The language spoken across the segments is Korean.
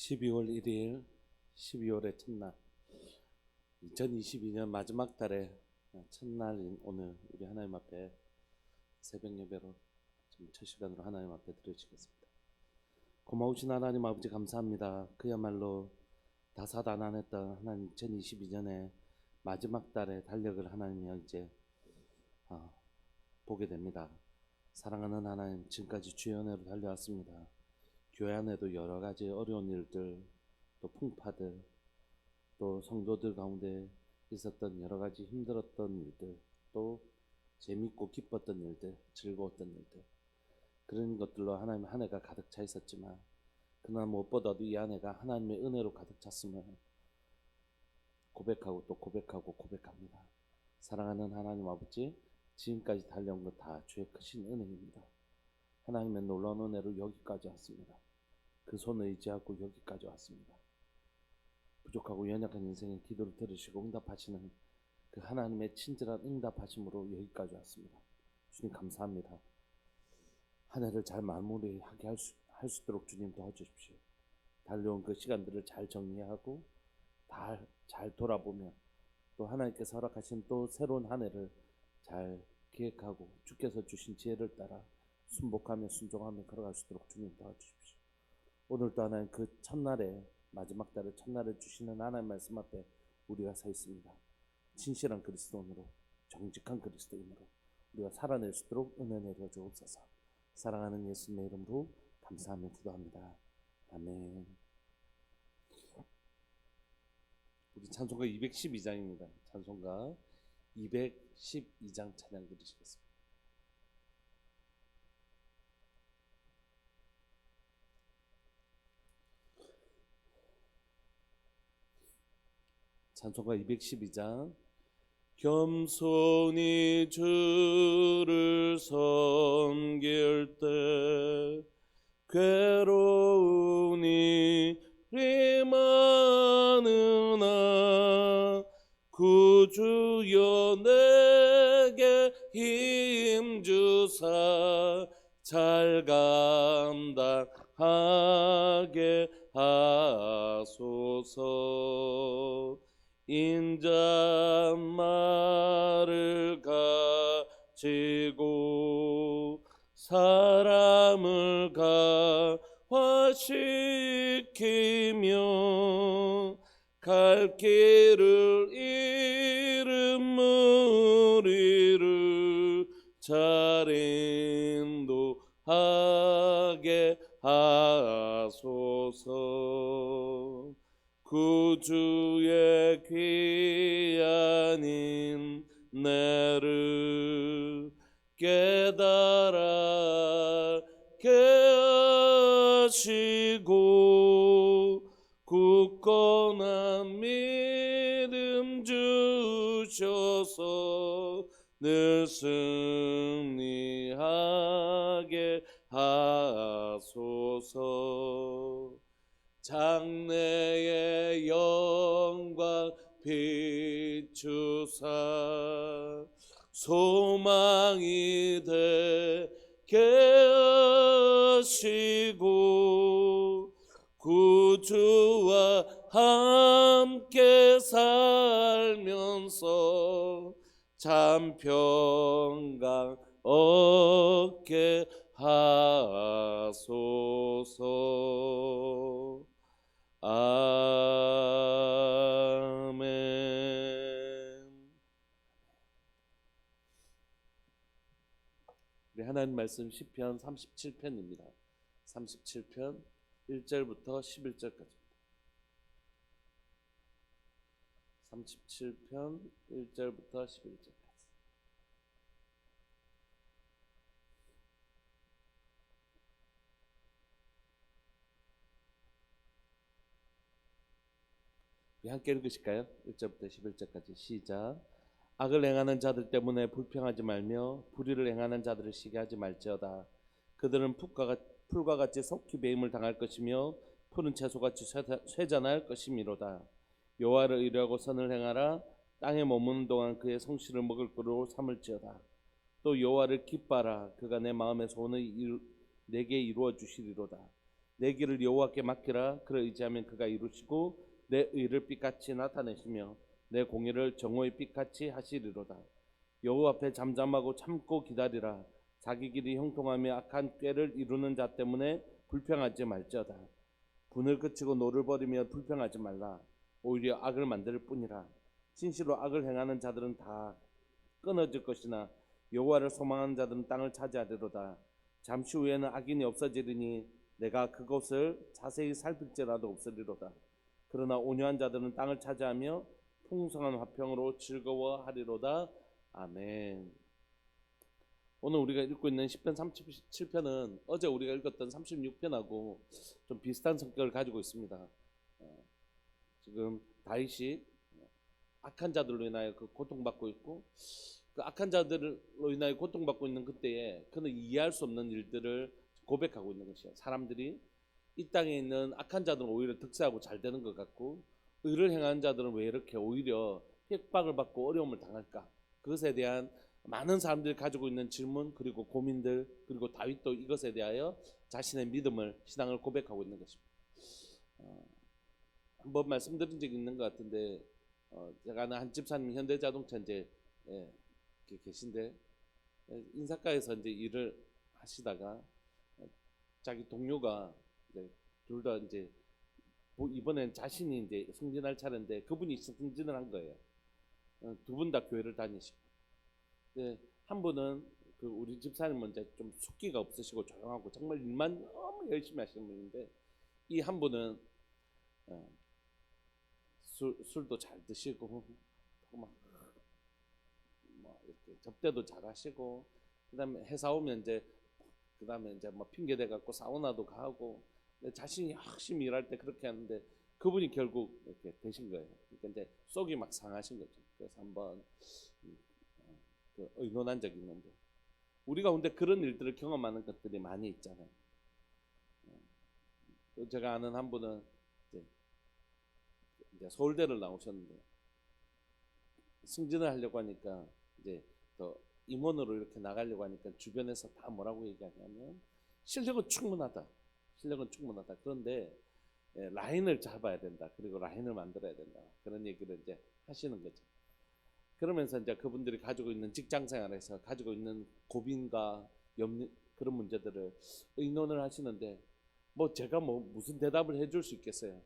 12월 1일 12월의 첫날 2022년 마지막 달의 첫날인 오늘 우리 하나님 앞에 새벽 예배로 첫 시간으로 하나님 앞에 드려지겠습니다. 고마우신 하나님 아버지 감사합니다. 그야말로 다사다난했던 하나님 2022년의 마지막 달의 달력을 하나님이 이제 보게 됩니다. 사랑하는 하나님, 지금까지 주의 은혜로 달려왔습니다. 교회 안에도 여러 가지 어려운 일들, 또 풍파들, 또 성도들 가운데 있었던 여러 가지 힘들었던 일들, 또 재밌고 기뻤던 일들, 즐거웠던 일들, 그런 것들로 하나님 한 해가 가득 차 있었지만 그러나 무엇보다도 이 한 해가 하나님의 은혜로 가득 찼음을 고백하고 또 고백하고 고백합니다. 사랑하는 하나님 아버지, 지금까지 달려온 것 다 주의 크신 은혜입니다. 하나님의 놀라운 은혜로 여기까지 왔습니다. 그 손을 의지하고 여기까지 왔습니다. 부족하고 연약한 인생의 기도를 들으시고 응답하시는 그 하나님의 친절한 응답하심으로 여기까지 왔습니다. 주님 감사합니다. 한 해를 잘 마무리하게 할 수 있도록 주님 도와주십시오. 달려온 그 시간들을 잘 정리하고 잘 돌아보며 또 하나님께서 허락하신 또 새로운 한 해를 잘 기획하고 주께서 주신 지혜를 따라 순복하며 순종하며 걸어갈 수 있도록 주님 도와주십시오. 오늘도 하나님 그 첫날에 마지막 달의 첫날에 주시는 하나님 말씀 앞에 우리가 서 있습니다. 진실한 그리스도인으로 정직한 그리스도인으로 우리가 살아낼 수 있도록 은혜 내려 주옵소서. 사랑하는 예수님의 이름으로 감사하며 기도합니다. 아멘. 우리 찬송가 212장입니다. 찬송가 212장 찬양 드리시겠습니다. 찬송가 212장. 겸손히 주를 섬길 때 괴로운 일이 많으나 구주여 내게 힘주사 잘 감당하게 하소서. 인자말을 가지고 사람을 가화시키며 갈 길을 잃은 무리를 잘 인도하게 하소서. 구주의 귀한 인내를 깨달아 하시고 굳건한 믿음 주셔서 늘 승리하게 하소서. 장래의 영광 비추사 소망이 되게 하시고 구주와 함께 살면서 참 평강 얻게 하소서. 아멘. 우리 하나님 말씀 시편 37편입니다. 37편 1절부터 11절까지입니다. 37편 1절부터 11절까지. 함께 읽으실까요? 1절부터 11절까지 시작. 악을 행하는 자들 때문에 불평하지 말며 불의를 행하는 자들을 시기하지 말지어다. 그들은 풀과 같이 속히 배임을 당할 것이며 푸른 채소같이 쇠잔할 것이미로다. 여호와를 의뢰하고 선을 행하라. 땅에 머무는 동안 그의 성실을 먹을 거로 삼을지어다. 또 여호와를 기뻐하라. 그가 내 마음의 소원을 내게 이루어 주시리로다. 내 길을 여호와께 맡기라. 그를 의지하면 그가 이루시고 내 의를 빛같이 나타내시며 내 공의를 정오의 빛같이 하시리로다. 여호와 앞에 잠잠하고 참고 기다리라. 자기 길이 형통하며 악한 꾀를 이루는 자 때문에 불평하지 말지어다. 분을 그치고 노를 버리며 불평하지 말라. 오히려 악을 만들 뿐이라. 진실로 악을 행하는 자들은 다 끊어질 것이나 여호와를 소망하는 자들은 땅을 차지하리로다. 잠시 후에는 악인이 없어지리니 내가 그것을 자세히 살필지라도 없으리로다. 그러나 온유한 자들은 땅을 차지하며 풍성한 화평으로 즐거워하리로다. 아멘. 오늘 우리가 읽고 있는 시편 37편은 어제 우리가 읽었던 36편하고 좀 비슷한 성격을 가지고 있습니다. 지금 다윗이 악한 자들로 인하여 그 고통받고 있고, 그 악한 자들로 인하여 고통받고 있는 그때에 그는 이해할 수 없는 일들을 고백하고 있는 것이에요. 사람들이 이 땅에 있는 악한 자들은 오히려 득세하고 잘 되는 것 같고, 의를 행하는 자들은 왜 이렇게 오히려 핍박을 받고 어려움을 당할까? 그것에 대한 많은 사람들이 가지고 있는 질문, 그리고 고민들, 그리고 다윗도 이것에 대하여 자신의 믿음을, 신앙을 고백하고 있는 것입니다. 한번 말씀드린 적이 있는 것 같은데, 제가 아는 한 집사님, 현대자동차 이제 계신데, 인사과에서 이제 일을 하시다가 자기 동료가 둘 다 이제 이번엔 자신이 이제 승진할 차례인데 그분이 승진을 한 거예요. 두 분 다 교회를 다니시고, 한 분은 그 우리 집사님은 이제 좀 숙기가 없으시고 조용하고 정말 일만 너무 열심히 하시는 분인데, 이 한 분은 술도 잘 드시고 막 이렇게 접대도 잘 하시고, 그다음에 회사 오면 이제 뭐 핑계 대 갖고 사우나도 가고, 자신이 열심히 일할 때 그렇게 하는데 그분이 결국 이렇게 되신 거예요. 그러니까 이제 속이 막 상하신 거죠. 그래서 한번 그 의논한 적이 있는데, 우리가 근데 그런 일들을 경험하는 것들이 많이 있잖아요. 제가 아는 한 분은 이제 서울대를 나오셨는데 승진을 하려고 하니까 이제 더 임원으로 이렇게 나가려고 하니까 주변에서 다 뭐라고 얘기하냐면 실력은 충분하다. 그런데 라인을 잡아야 된다. 그리고 라인을 만들어야 된다. 그런 얘기를 이제 하시는 거죠. 그러면서 이제 그분들이 가지고 있는 직장 생활에서 가지고 있는 고민과 그런 문제들을 의논을 하시는데, 뭐 제가 뭐 무슨 대답을 해줄 수 있겠어요.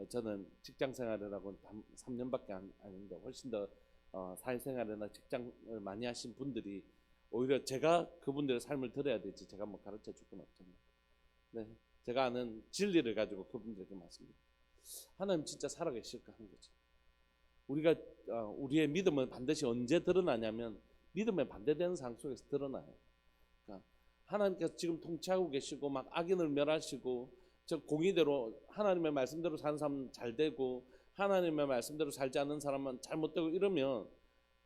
저는 직장 생활을 하고 3년밖에 안 하는데 훨씬 더 사회생활이나 직장을 많이 하신 분들이 오히려 제가 그분들의 삶을 들어야 되지, 제가 뭐 가르쳐 줄 건 없잖아요. 네, 제가 아는 진리를 가지고 그분들에게 말씀드립니다. 하나님 진짜 살아계실까 하는 거죠. 우리가 우리의 믿음은 반드시 언제 드러나냐면 믿음에 반대되는 상황 속에서 드러나요. 그러니까 하나님께서 지금 통치하고 계시고 막 악인을 멸하시고 저 공의대로 하나님의 말씀대로 사는 사람은 잘 되고 하나님의 말씀대로 살지 않는 사람은 잘못되고, 이러면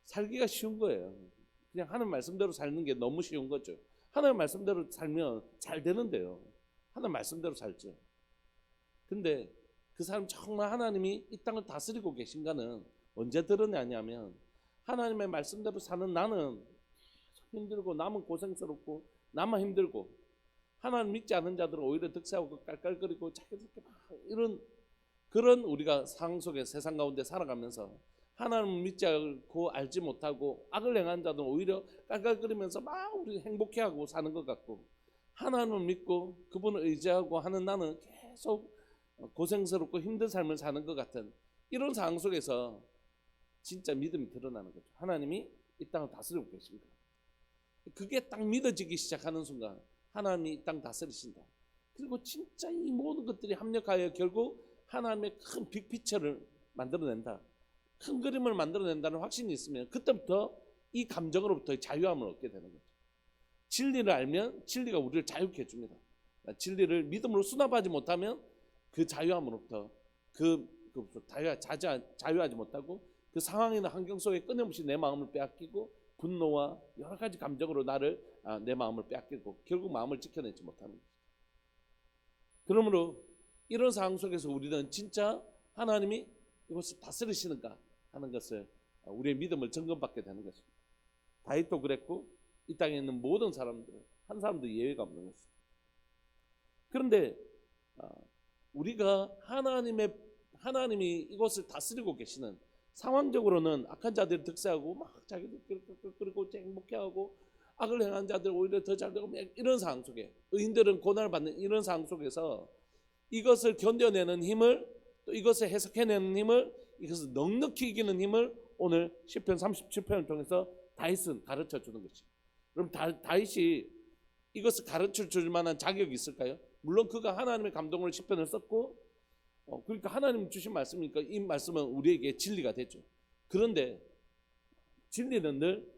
살기가 쉬운 거예요. 그냥 하나님 말씀대로 사는 게 너무 쉬운 거죠. 하나님 말씀대로 살면 잘 되는데요. 하나님 말씀대로 살죠. 근데 그 사람 정말 하나님이 이 땅을 다스리고 계신가는 언제 드러나냐면, 하나님의 말씀대로 사는 나는 힘들고 남은 고생스럽고 나만 힘들고, 하나님 믿지 않는 자들은 오히려 득세하고 깔깔거리고 자기들끼리 막 이런 그런 우리가 상황 속에 세상 가운데 살아가면서 하나님을 믿지 않고 알지 못하고 악을 행하는 자들은 오히려 깔깔거리면서 막 우리 행복해하고 사는 것 같고, 하나님을 믿고 그분을 의지하고 하는 나는 계속 고생스럽고 힘든 삶을 사는 것 같은 이런 상황 속에서 진짜 믿음이 드러나는 거죠. 하나님이 이 땅을 다스리고 계신가. 그게 딱 믿어지기 시작하는 순간 하나님이 이 땅 다스리신다. 그리고 진짜 이 모든 것들이 합력하여 결국 하나님의 큰 빅피처를 만들어낸다. 큰 그림을 만들어낸다는 확신이 있으면 그때부터 이 감정으로부터 자유함을 얻게 되는 거죠. 진리를 알면 진리가 우리를 자유케 해줍니다. 진리를 믿음으로 수납하지 못하면 그 자유함으로부터 자유하지 못하고 그 상황이나 환경 속에 끊임없이 내 마음을 빼앗기고 분노와 여러 가지 감정으로 내 마음을 빼앗기고 결국 마음을 지켜내지 못하는 거죠. 그러므로 이런 상황 속에서 우리는 진짜 하나님이 이것을 다스리시는가 하는 것을 우리의 믿음을 점검받게 되는 것입니다. 다윗도 그랬고 이 땅에 있는 모든 사람들 한 사람도 예외가 없는 것입니다. 그런데 우리가 하나님이 이곳을 다스리고 계시는, 상황적으로는 악한 자들이 득세하고 막 자기들 그리고 행복해하고, 악을 행한 자들 오히려 더 잘되고, 이런 상황 속에 의인들은 고난을 받는 이런 상황 속에서 이것을 견뎌내는 힘을, 또 이것을 해석해내는 힘을, 이것을 넉넉히 이기는 힘을 오늘 시편 37편을 통해서 다윗은 가르쳐 주는 것이죠. 그럼 다윗이 이것을 가르쳐 줄 만한 자격이 있을까요? 물론 그가 하나님의 감동으로 시편을 썼고, 그러니까 하나님 주신 말씀이니까 이 말씀은 우리에게 진리가 되죠. 그런데 진리는 늘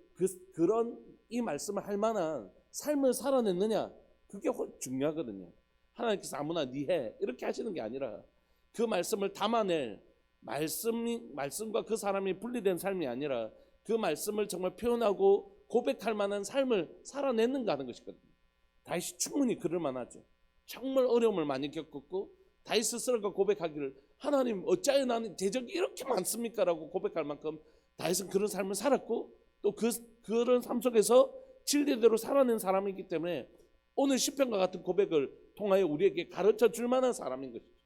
그런 이 말씀을 할 만한 삶을 살아냈느냐, 그게 중요하거든요. 하나님께서 아무나 네 해 이렇게 하시는 게 아니라, 그 말씀을 담아낼 말씀과 그 사람이 분리된 삶이 아니라, 그 말씀을 정말 표현하고 고백할 만한 삶을 살아냈는가 하는 것이거든요. 다윗이 충분히 그럴 만하죠. 정말 어려움을 많이 겪었고, 다윗 스스로가 고백하기를 하나님 어찌하여 나는 대적이 이렇게 많습니까? 라고 고백할 만큼 다윗은 그런 삶을 살았고, 또 그런 삶 속에서 진리대로 살아낸 사람이기 때문에 오늘 시편과 같은 고백을 통하여 우리에게 가르쳐 줄 만한 사람인 것이죠.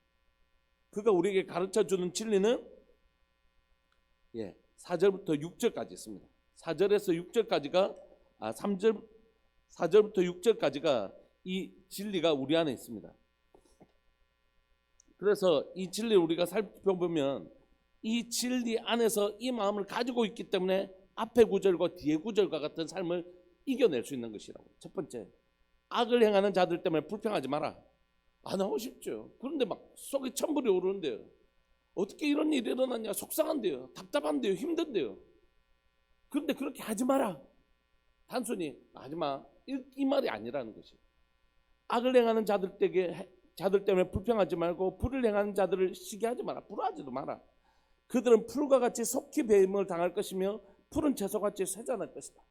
그가 우리에게 가르쳐 주는 진리는 4절부터 6절까지 있습니다. 4절에서 6절까지가 4절부터 6절까지가 이 진리가 우리 안에 있습니다. 그래서 이 진리를 우리가 살펴보면 이 진리 안에서 이 마음을 가지고 있기 때문에 앞에 구절과 뒤에 구절과 같은 삶을 이겨낼 수 있는 것이라고. 첫 번째, 악을 행하는 자들 때문에 불평하지 마라. 안 하고 싶죠. 그런데 막 속에 천불이 오르는데요. 어떻게 이런 일이 일어났냐, 속상한데요, 답답한데요, 힘든데요. 그런데 그렇게 하지 마라. 단순히 하지 마, 이 말이 아니라는 것이. 악을 행하는 자들 때문에 불평하지 말고, 불을 행하는 자들을 시기하지 마라. 불화하지도 마라. 그들은 풀과 같이 속히 배임을 당할 것이며 푸른 채소같이 쇠잔할 것이다.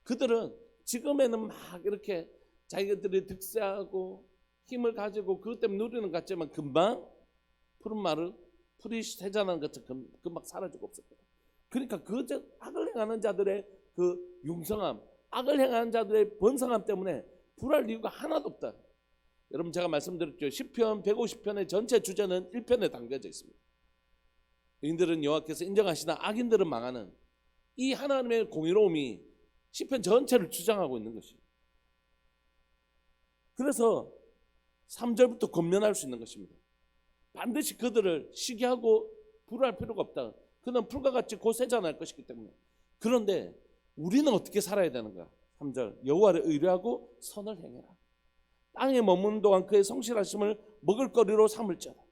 그들은 지금에는 막 이렇게 자기들이 득세하고 힘을 가지고 그것 때문에 누리는 것 같지만, 금방 푸른 마루, 풀이 쇠잔하는 것처럼 금방 사라지고 없을 거다. 그러니까 악을 행하는 자들의 그 융성함, 악을 행하는 자들의 번성함 때문에 불할 이유가 하나도 없다. 여러분, 제가 말씀드렸죠. 시편 150편의 전체 주제는 1편에 담겨져 있습니다. 의인들은 여호와께서 인정하시나 악인들은 망하는, 이 하나님의 공의로움이 시편 전체를 주장하고 있는 것이에요. 그래서 3절부터 권면할 수 있는 것입니다. 반드시 그들을 시기하고 불할 필요가 없다. 그는 풀과 같이 곧 쇠잔할 것이기 때문에. 그런데 우리는 어떻게 살아야 되는가? 3절, 여호와를 의뢰하고 선을 행해라. 땅에 머무는 동안 그의 성실하심을 먹을거리로 삼을지어다.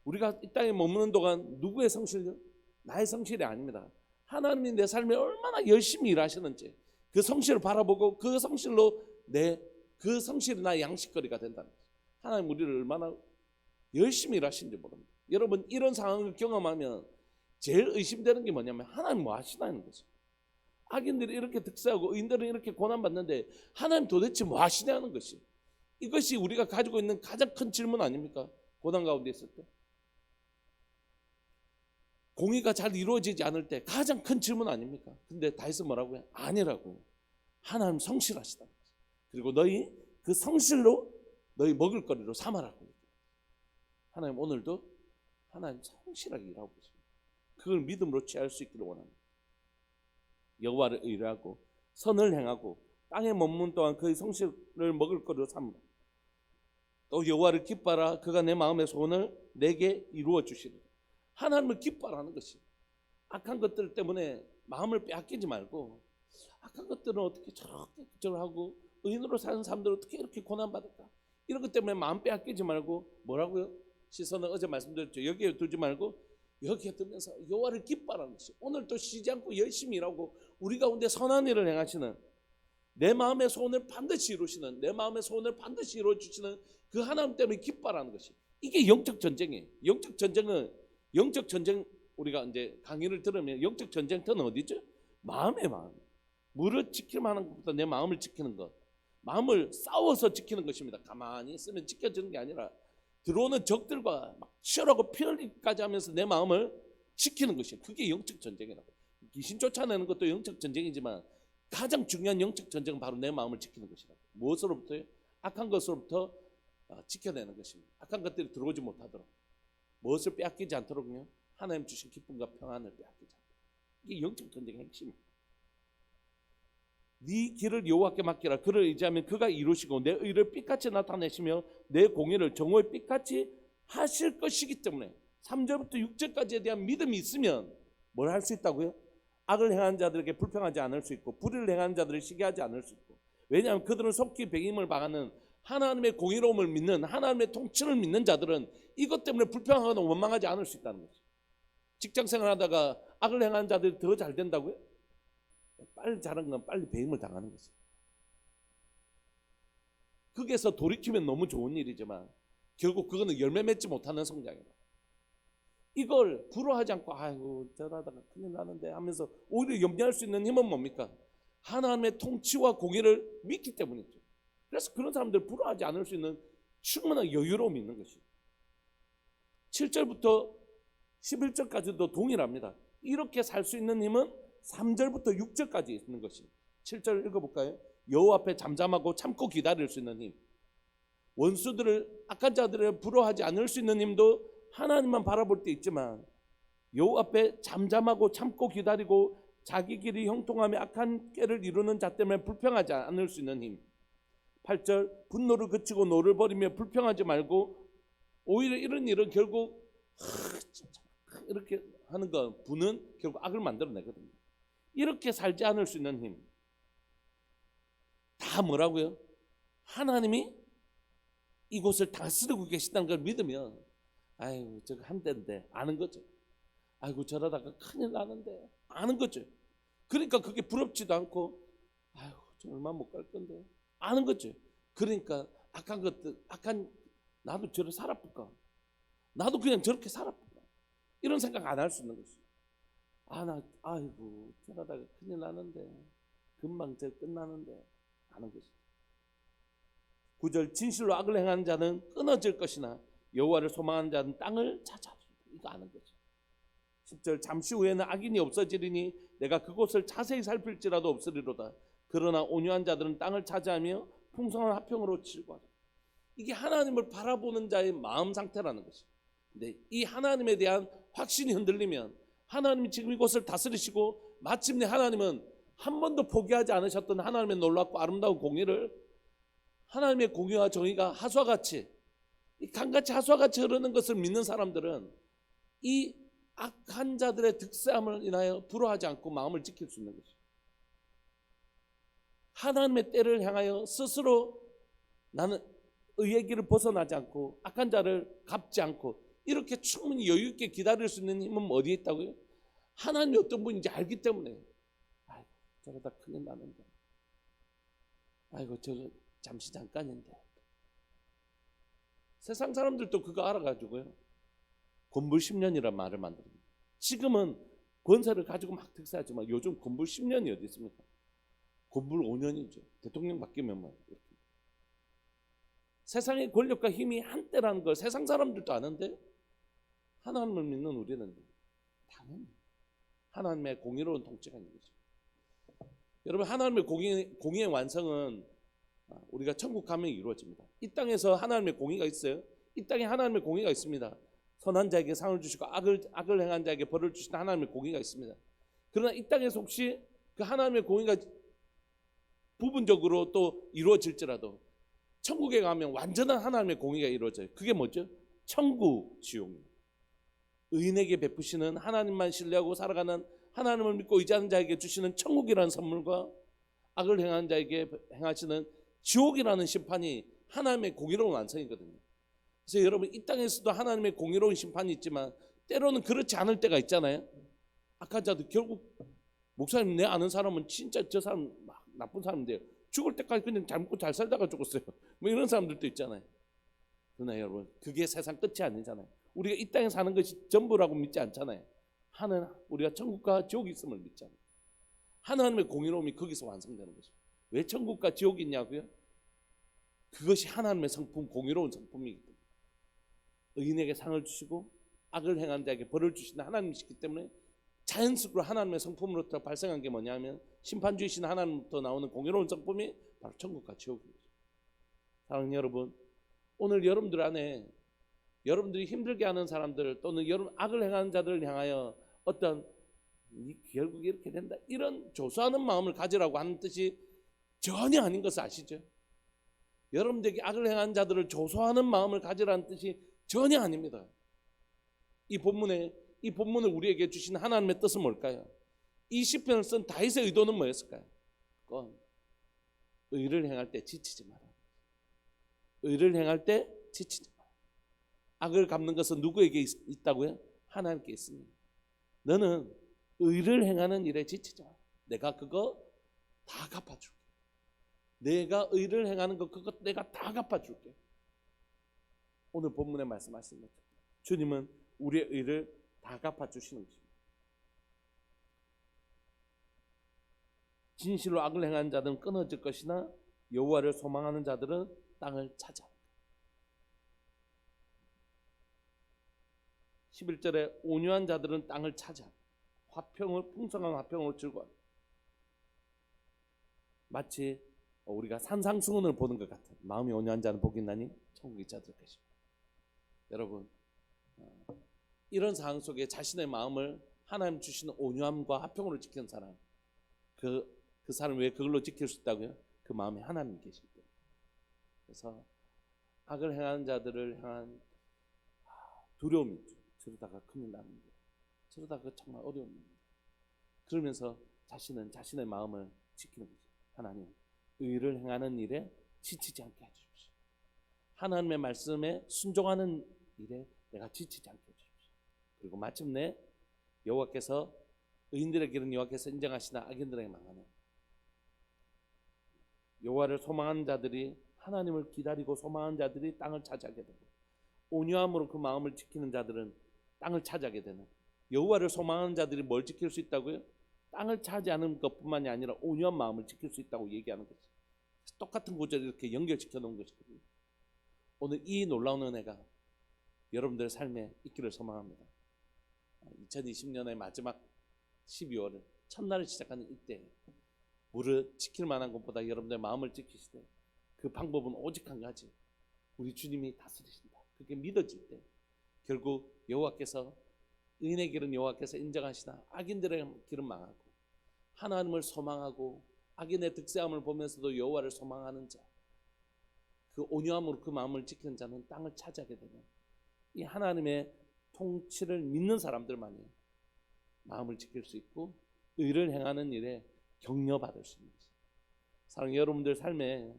우리가 이 땅에 머무는 동안 누구의 성실요? 나의 성실이 아닙니다. 하나님이 내 삶에 얼마나 열심히 일하시는지 그 성실을 바라보고, 그 성실로 그 성실이 나의 양식거리가 된다는 거죠. 하나님 우리를 얼마나 열심히 일하시는지 모릅니다. 여러분, 이런 상황을 경험하면 제일 의심되는 게 뭐냐면, 하나님 뭐 하시나는 거죠. 악인들이 이렇게 득세하고 의인들은 이렇게 고난받는데 하나님 도대체 뭐 하시냐는 것이, 이것이 우리가 가지고 있는 가장 큰 질문 아닙니까? 고난 가운데 있을 때, 공의가 잘 이루어지지 않을 때 가장 큰 질문 아닙니까? 근데 다윗은 뭐라고 해요? 아니라고요. 하나님 성실하시다. 그리고 너희 그 성실로 너희 먹을거리로 삼아라고. 하나님 오늘도 하나님 성실하게 일하고 계십니다. 그걸 믿음으로 취할 수 있기를 원합니다. 여호와를 의뢰하고 선을 행하고 땅에 머문 동안 그의 성실을 먹을거리로 삼으라. 또 여호와를 기뻐하라. 그가 내 마음의 소원을 내게 이루어 주시리라. 하나님을 기뻐하라는 것이, 악한 것들 때문에 마음을 빼앗기지 말고, 악한 것들은 어떻게 저렇게 하고 의인으로 사는 사람들은 어떻게 이렇게 고난받을까, 이런 것 때문에 마음 빼앗기지 말고, 뭐라고요? 시선을 어제 말씀드렸죠. 여기에 두지 말고 여기에 두면서 여호와를 기뻐하라는 것이, 오늘 또 쉬지 않고 열심히 일하고 우리 가운데 선한 일을 행하시는, 내 마음의 소원을 반드시 이루시는, 내 마음의 소원을 반드시 이루어 주시는 그 하나님 때문에 기뻐하라는 것이, 이게 영적 전쟁이에요. 영적 전쟁, 우리가 이제 강의를 들으면 영적 전쟁터는 어디죠? 마음의 마음. 무릇 지키면 하는 것보다 내 마음을 지키는 것, 마음을 싸워서 지키는 것입니다. 가만히 있으면 지켜지는 게 아니라 들어오는 적들과 막 치열하고 피 흘리기까지 하면서 내 마음을 지키는 것이에요. 그게 영적 전쟁이라고. 귀신 쫓아내는 것도 영적 전쟁이지만 가장 중요한 영적 전쟁은 바로 내 마음을 지키는 것이라고. 무엇으로부터요? 악한 것으로부터 지켜내는 것입니다. 악한 것들이 들어오지 못하도록, 무엇을 빼앗기지 않도록요, 하나님 주신 기쁨과 평안을 빼앗기지 않도록. 이게 영적 전쟁의 핵심입니다. 네 길을 여호와께 맡기라. 그를 의지하면 그가 이루시고 내 의를 삐같이 나타내시며 내 공의를 정오에 삐같이 하실 것이기 때문에 3절부터 6절까지에 대한 믿음이 있으면 뭘 할 수 있다고요? 악을 행하는 자들에게 불평하지 않을 수 있고 불의를 행하는 자들을 시기하지 않을 수 있고, 왜냐하면 그들은 속히 백임을 방하는 하나님의 공의로움을 믿는 하나님의 통치를 믿는 자들은 이것 때문에 불평하거나 원망하지 않을 수 있다는 거죠. 직장생활 하다가 악을 행하는 자들이 더 잘 된다고요? 빨리 잘한 건 빨리 배임을 당하는 거죠. 거기에서 돌이키면 너무 좋은 일이지만 결국 그거는 열매 맺지 못하는 성장이다. 이걸 불허하지 않고 아이고 저러다가 큰일 나는데 하면서 오히려 염려할 수 있는 힘은 뭡니까? 하나님의 통치와 공의를 믿기 때문이죠. 그래서 그런 사람들 불허하지 않을 수 있는 충분한 여유로움이 있는 것이죠. 7절부터 11절까지도 동일합니다. 이렇게 살 수 있는 힘은 3절부터 6절까지 있는 것이. 7절 읽어볼까요? 여호와 앞에 잠잠하고 참고 기다릴 수 있는 힘. 원수들을, 악한 자들을 불허하지 않을 수 있는 힘도 하나님만 바라볼 때 있지만 여호와 앞에 잠잠하고 참고 기다리고 자기 길이 형통하며 악한 꾀를 이루는 자 때문에 불평하지 않을 수 있는 힘. 8절 분노를 그치고 노를 버리며 불평하지 말고, 오히려 이런 일은 결국 이렇게 하는 거, 분은 결국 악을 만들어내거든요. 이렇게 살지 않을 수 있는 힘. 다 뭐라고요? 하나님이 이곳을 다스리고 계시다는 걸 믿으면 아이고 저거 한 대인데 아는 거죠. 아이고 저러다가 큰일 나는데 아는 거죠. 그러니까 그게 부럽지도 않고 아이고 저 얼마 못 갈 건데 아는 거죠. 그러니까 악한 것들, 악한 나도 저렇게 살아볼까, 나도 그냥 저렇게 살아볼까, 이런 생각 안 할 수 있는 거죠. 아이고 저러다가 큰일 나는데 금방 저 끝나는데 아는 것이죠. 9절 진실로 악을 행하는 자는 끊어질 것이나 여호와를 소망하는 자는 땅을 찾아. 이거 아는 거죠. 10절 잠시 후에는 악인이 없어지리니 내가 그곳을 자세히 살필지라도 없으리로다. 그러나 온유한 자들은 땅을 차지하며 풍성한 화평으로 질과하다. 이게 하나님을 바라보는 자의 마음 상태라는 것이죠. 근데 이 하나님에 대한 확신이 흔들리면, 하나님이 지금 이곳을 다스리시고 마침내 하나님은 한 번도 포기하지 않으셨던 하나님의 놀랍고 아름다운 공의를, 하나님의 공의와 정의가 하수와 같이, 강같이 하수와 같이 흐르는 것을 믿는 사람들은 이 악한 자들의 득세함을 인하여 불허하지 않고 마음을 지킬 수 있는 것이죠. 하나님의 때를 향하여 스스로 나는 의의 길을 벗어나지 않고 악한 자를 갚지 않고 이렇게 충분히 여유 있게 기다릴 수 있는 힘은 어디에 있다고요? 하나님이 어떤 분인지 알기 때문에. 아이고 저러다 큰일 나는데, 아이고 저거 잠시 잠깐인데. 세상 사람들도 그거 알아가지고요 권불 10년이라는 말을 만듭니다. 지금은 권세를 가지고 막 득세하지만 요즘 권불 10년이 어디 있습니까? 권불 5년이죠. 대통령 바뀌면 뭐 이렇게. 세상의 권력과 힘이 한때라는 걸 세상 사람들도 아는데 하나님을 믿는 우리는 당연히 하나님의 공의로운 통치가 있는 거죠. 여러분, 하나님의 공의의 완성은 우리가 천국 가면 이루어집니다. 이 땅에서 하나님의 공의가 있어요. 이 땅에 하나님의 공의가 있습니다. 선한 자에게 상을 주시고 악을 행한 자에게 벌을 주시는 하나님의 공의가 있습니다. 그러나 이 땅에서 혹시 그 하나님의 공의가 부분적으로 또 이루어질지라도 천국에 가면 완전한 하나님의 공의가 이루어져요. 그게 뭐죠? 천국, 지옥입니다. 의인에게 베푸시는, 하나님만 신뢰하고 살아가는, 하나님을 믿고 의지하는 자에게 주시는 천국이라는 선물과 악을 행하는 자에게 행하시는 지옥이라는 심판이 하나님의 공의로운 완성이거든요. 그래서 여러분, 이 땅에서도 하나님의 공의로운 심판이 있지만 때로는 그렇지 않을 때가 있잖아요. 악한 자도 결국, 목사님 내 아는 사람은 진짜 저 사람 막 나쁜 사람인데 죽을 때까지 그냥 잘 먹고 잘 살다가 죽었어요. 뭐 이런 사람들도 있잖아요. 그러나 여러분, 그게 세상 끝이 아니잖아요. 우리가 이 땅에 사는 것이 전부라고 믿지 않잖아요. 우리가 천국과 지옥이 있음을 믿잖아요. 하나님의 공의로움이 거기서 완성되는 거죠. 왜 천국과 지옥이 있냐고요? 그것이 하나님의 성품, 공의로운 성품이기 때문에. 의인에게 상을 주시고 악을 행한 자에게 벌을 주시는 하나님이시기 때문에 자연스럽게 하나님의 성품으로부터 발생한 게 뭐냐면 심판주이신 하나님부터 나오는 공의로운 성품이 바로 천국과 지옥입니다. 사랑하는 여러분, 오늘 여러분들 안에 여러분들이 힘들게 하는 사람들 또는 여러분 악을 행하는 자들을 향하여 어떤 결국 이렇게 된다 이런 조소하는 마음을 가지라고 하는 뜻이 전혀 아닌 것을 아시죠? 여러분들에게 악을 행하는 자들을 조소하는 마음을 가지라는 뜻이 전혀 아닙니다. 이 본문을 우리에게 주신 하나님의 뜻은 뭘까요? 이 시편을 쓴 다윗의 의도는 뭐였을까요? 그건 의를 행할 때 지치지 마라. 의를 행할 때 지치지 마라. 악을 갚는 것은 누구에게 있다고요? 하나님께 있습니다. 너는 의를 행하는 일에 지치지 마라. 내가 그거 다 갚아줄게. 내가 의를 행하는 거 그거 내가 다 갚아줄게. 오늘 본문에 말씀하신 것처럼 주님은 우리의 의를 다 갚아주시는 것입니다. 진실로 악을 행하는 자들은 끊어질 것이나 여호와를 소망하는 자들은 땅을 차지합니다. 11절에 온유한 자들은 땅을 차지합니다. 풍성한 화평으로 즐거워합니다. 마치 우리가 산상수훈을 보는 것 같은 마음이 온유한 자는 복이 있나니 천국에 자들 것입니다. 여러분 이런 상황 속에 자신의 마음을 하나님 주시는 온유함과 화평으로 지키는 사람 그 사람이 왜 그걸로 지킬 수 있다고요? 그 마음에 하나님이 계실 때. 그래서 악을 행하는 자들을 향한 두려움이 있죠. 저러다가 큰일 나는데 저러다가 정말 어려움입니다. 그러면서 자신은 자신의 마음을 지키는 거죠. 하나님 의를 행하는 일에 지치지 않게 해주십시오. 하나님의 말씀에 순종하는 일에 내가 지치지 않게 해주십시오. 그리고 마침내 여호와께서 의인들의 길은 여호와께서 인정하시나 악인들에게 망하네. 여호와를 소망하는 자들이 하나님을 기다리고 소망하는 자들이 땅을 차지하게 되고 온유함으로 그 마음을 지키는 자들은 땅을 차지하게 되는 여호와를 소망하는 자들이 뭘 지킬 수 있다고요? 땅을 차지하는 것뿐만이 아니라 온유한 마음을 지킬 수 있다고 얘기하는 거죠. 똑같은 구절을 이렇게 연결시켜 놓은 것이거든요. 오늘 이 놀라운 은혜가 여러분들의 삶에 있기를 소망합니다. 2020년의 마지막 12월을 첫날을 시작하는 이때 무릇 지킬 만한 것보다 여러분들의 마음을 지키시되 그 방법은 오직 한 가지 우리 주님이 다스리신다. 그게 믿어질 때 결국 여호와께서 의인의 길은 여호와께서 인정하시나 악인들의 길은 망하고 하나님을 소망하고 악인의 득세함을 보면서도 여호와를 소망하는 자 그 온유함으로 그 마음을 지키는 자는 땅을 차지하게 되는 이 하나님의 통치를 믿는 사람들만이 마음을 지킬 수 있고 의를 행하는 일에 격려받을 수 있는 것입니다. 사랑하는 여러분들 삶에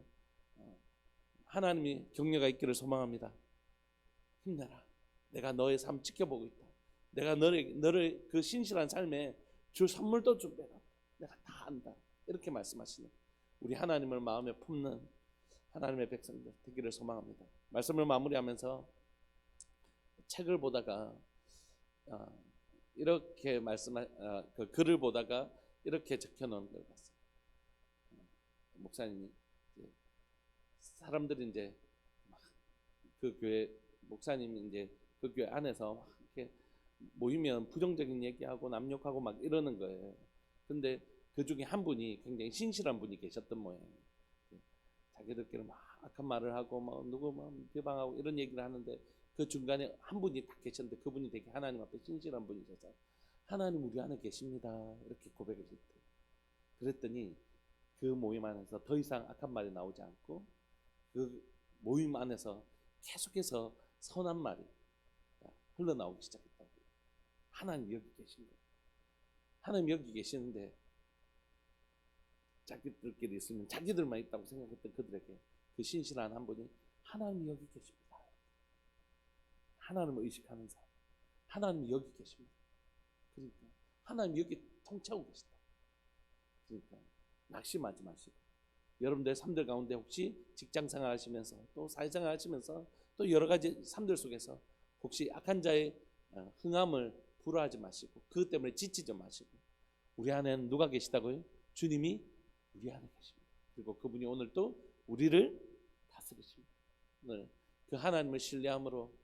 하나님이 격려가 있기를 소망합니다. 힘내라. 내가 너의 삶 지켜보고 있다. 내가 너를 그 신실한 삶에 줄 선물도 준비해라. 내가 다 안다. 이렇게 말씀하시는 우리 하나님을 마음에 품는 하나님의 백성들 되기를 소망합니다. 말씀을 마무리하면서 책을 보다가 이렇게 그 글을 보다가 이렇게 적혀놓은 걸 봤어요. 목사님이 사람들이 이제 그 교회 목사님이 이제 그 교회 안에서 막 이렇게 모이면 부정적인 얘기하고 남욕하고 막 이러는 거예요. 근데 그 중에 한 분이 굉장히 신실한 분이 계셨던 모양이에요. 자기들끼리 막 악한 말을 하고 막 누구 막 비방하고 이런 얘기를 하는데 그 중간에 한 분이 딱 계셨는데 그분이 되게 하나님 앞에 신실한 분이셔서 하나님 우리 안에 계십니다 이렇게 고백을 했대요. 그랬더니 그 모임 안에서 더 이상 악한 말이 나오지 않고 그 모임 안에서 계속해서 선한 말이 흘러나오기 시작했다고. 하나님 여기 계신 거예요. 하나님 여기 계시는데 자기들끼리 있으면 자기들만 있다고 생각했던 그들에게 그 신실한 한 분이 하나님이 여기 계십니다. 하나님을 의식하는 사람. 하나님이 여기 계십니다. 그러니까 하나님이 여기 통치하고 계시다. 그러니까 낙심하지 마시고 여러분들의 삶들 가운데 혹시 직장생활 하시면서 또 사회생활 하시면서 또 여러 가지 삶들 속에서 혹시 악한 자의 흥함을 불허하지 마시고 그것 때문에 지치지 마시고 우리 안에는 누가 계시다고요? 주님이 우리 안에 계십니다. 그리고 그분이 오늘 또 우리를 다스리십니다. 오늘 그 하나님을 신뢰함으로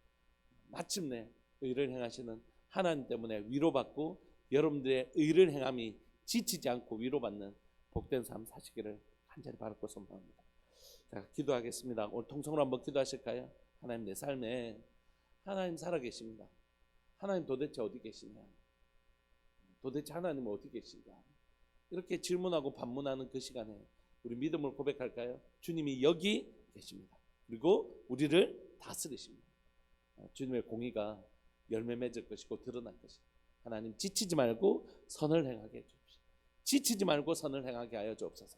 마침내 의를 행하시는 하나님 때문에 위로받고 여러분들의 의를 행함이 지치지 않고 위로받는 복된 삶 사시기를 간절히 바라고 소망합니다. 자, 기도하겠습니다. 오늘 통성으로 한번 기도하실까요? 하나님 내 삶에 하나님 살아계십니다. 하나님 도대체 어디 계시냐? 도대체 하나님은 어디 계신가? 이렇게 질문하고 반문하는 그 시간에 우리 믿음을 고백할까요? 주님이 여기 계십니다. 그리고 우리를 다스리십니다. 주님의 공의가 열매 맺을 것이고 드러날 것입니다. 하나님 지치지 말고 선을 행하게 해주십시오. 지치지 말고 선을 행하게 하여 주옵소서.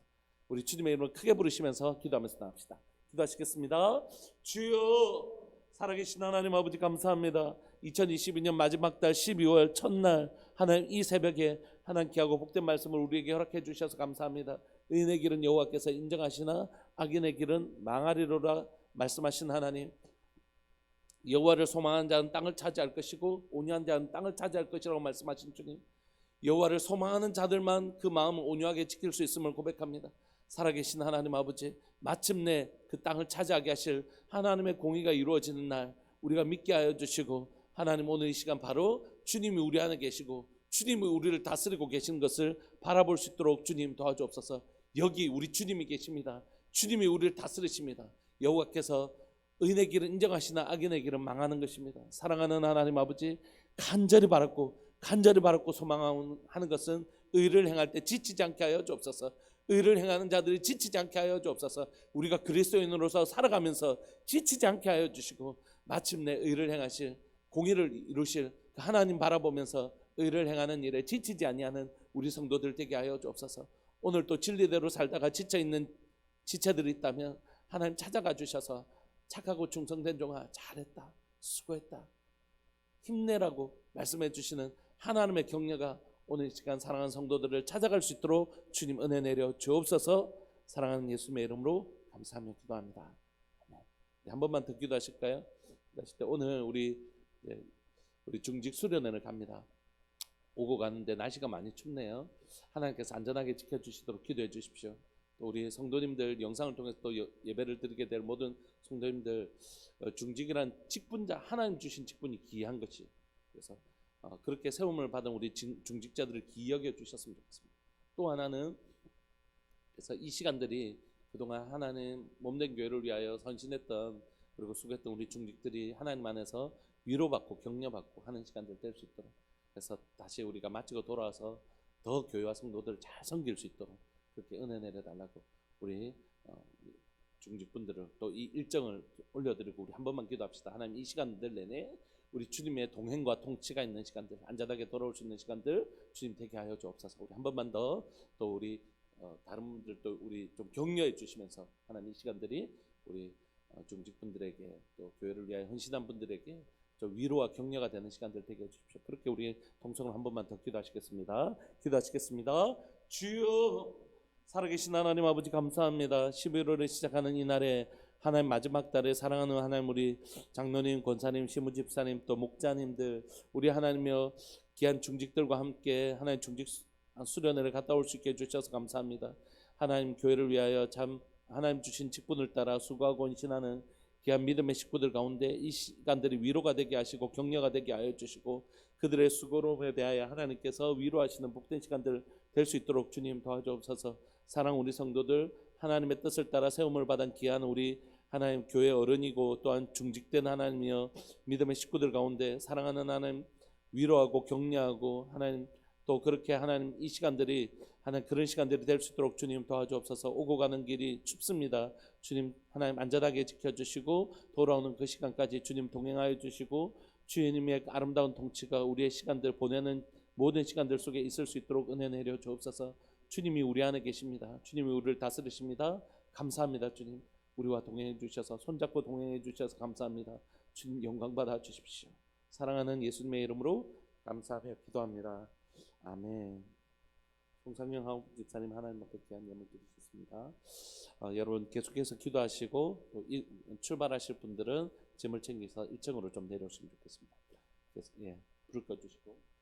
우리 주님의 이름을 크게 부르시면서 기도하면서 나갑시다. 기도하시겠습니다. 주여, 살아계신 하나님 아버지 감사합니다. 2022년 마지막 달 12월 첫날 하나님 이 새벽에 하나님 귀하고 복된 말씀을 우리에게 허락해 주셔서 감사합니다. 의인의 길은 여호와께서 인정하시나 악인의 길은 망하리로라 말씀하신 하나님, 여호와를 소망하는 자는 땅을 차지할 것이고 온유한 자는 땅을 차지할 것이라고 말씀하신 주님, 여호와를 소망하는 자들만 그 마음을 온유하게 지킬 수 있음을 고백합니다. 살아계신 하나님 아버지, 마침내 그 땅을 차지하게 하실 하나님의 공의가 이루어지는 날 우리가 믿게 하여 주시고, 하나님 오늘 이 시간 바로 주님이 우리 안에 계시고 주님이 우리를 다스리고 계신 것을 바라볼 수 있도록 주님 도와주옵소서. 여기 우리 주님이 계십니다. 주님이 우리를 다스리십니다. 여호와께서 의인의 길은 인정하시나 악인의 길은 망하는 것입니다. 사랑하는 하나님 아버지, 간절히 바랐고 소망하는 것은 의를 행할 때 지치지 않게 하여 주옵소서. 의를 행하는 자들이 지치지 않게 하여 주옵소서. 우리가 그리스도인으로서 살아가면서 지치지 않게 하여 주시고, 마침내 의를 행하실 공의를 이루실 하나님 바라보면서 의를 행하는 일에 지치지 아니하는 우리 성도들 되게 하여 주옵소서. 오늘 또 진리대로 살다가 지쳐있는 지체들이 있다면 하나님 찾아가 주셔서 착하고 충성된 종아 잘했다, 수고했다, 힘내라고 말씀해 주시는 하나님의 격려가 오늘 이 시간 사랑하는 성도들을 찾아갈 수 있도록 주님 은혜 내려 주옵소서. 사랑하는 예수님의 이름으로 감사하며 기도합니다. 한 번만 더 기도하실까요? 기도하실 때 오늘 우리 중직 수련회를 갑니다. 오고 가는데 날씨가 많이 춥네요. 하나님께서 안전하게 지켜주시도록 기도해 주십시오. 또 우리 성도님들 영상을 통해서 또 예배를 드리게 될 모든 성도님들, 중직이란 직분자, 하나님 주신 직분이 귀한 것이, 그래서 그렇게 세움을 받은 우리 중직자들을 귀히 여겨 주셨으면 좋겠습니다. 또 하나는, 그래서 이 시간들이 그동안 하나님 몸된 교회를 위하여 선신했던 그리고 수고했던 우리 중직들이 하나님 안에서 위로받고 격려받고 하는 시간들 될 수 있도록, 그래서 다시 우리가 마치고 돌아와서 더 교회와 성도들을 잘 섬길 수 있도록 그렇게 은혜 내려달라고 우리 중직분들을 또 이 일정을 올려드리고 우리 한 번만 기도합시다. 하나님 이 시간들 내내 우리 주님의 동행과 통치가 있는 시간들, 안전하게 돌아올 수 있는 시간들 주님 되게 하여 주옵소서. 우리 한 번만 더 또 우리 다른 분들도 우리 좀 격려해 주시면서 하나님 이 시간들이 우리 중직분들에게 또 교회를 위하여 헌신한 분들에게 좀 위로와 격려가 되는 시간들 되게 해주십시오. 그렇게 우리 동성을 한 번만 더 기도하시겠습니다. 주여, 살아계신 하나님 아버지 감사합니다. 11월에 시작하는 이 날에 하나님 마지막 달에 사랑하는 하나님 우리 장로님, 권사님, 시무집사님, 또 목자님들, 우리 하나님여 귀한 중직들과 함께 하나님 중직 수련회를 갔다 올 수 있게 해주셔서 감사합니다. 하나님 교회를 위하여 참 하나님 주신 직분을 따라 수고하고 헌신하는 귀한 믿음의 식구들 가운데 이 시간들이 위로가 되게 하시고 격려가 되게 하여 주시고, 그들의 수고로움에 대하여 하나님께서 위로하시는 복된 시간들 될 수 있도록 주님 도와주옵소서. 사랑 우리 성도들, 하나님의 뜻을 따라 세움을 받은 귀한 우리 하나님 교회 어른이고 또한 중직된 하나님이여 믿음의 식구들 가운데 사랑하는 하나님 위로하고 격려하고 하나님 또 그렇게 하나님 이 시간들이 하나님 그런 시간들이 될 수 있도록 주님 도와주옵소서. 오고 가는 길이 춥습니다. 주님 하나님 안전하게 지켜주시고 돌아오는 그 시간까지 주님 동행하여 주시고 주님의 아름다운 통치가 우리의 시간들 보내는 모든 시간들 속에 있을 수 있도록 은혜 내려 주옵소서. 주님이 우리 안에 계십니다. 주님이 우리를 다스리십니다. 감사합니다. 주님 우리와 동행해 주셔서 손잡고 동행해 주셔서 감사합니다. 주님 영광 받아 주십시오. 사랑하는 예수님의 이름으로 감사하며 기도합니다. 아멘. 송상영 하우 집사님 하나님 앞에 귀한 예물 드리셨습니다. 여러분 계속해서 기도하시고 또 출발하실 분들은 짐을 챙겨서 1층으로 좀 내려오시면 좋겠습니다. 그래서 불을 꺼주시고.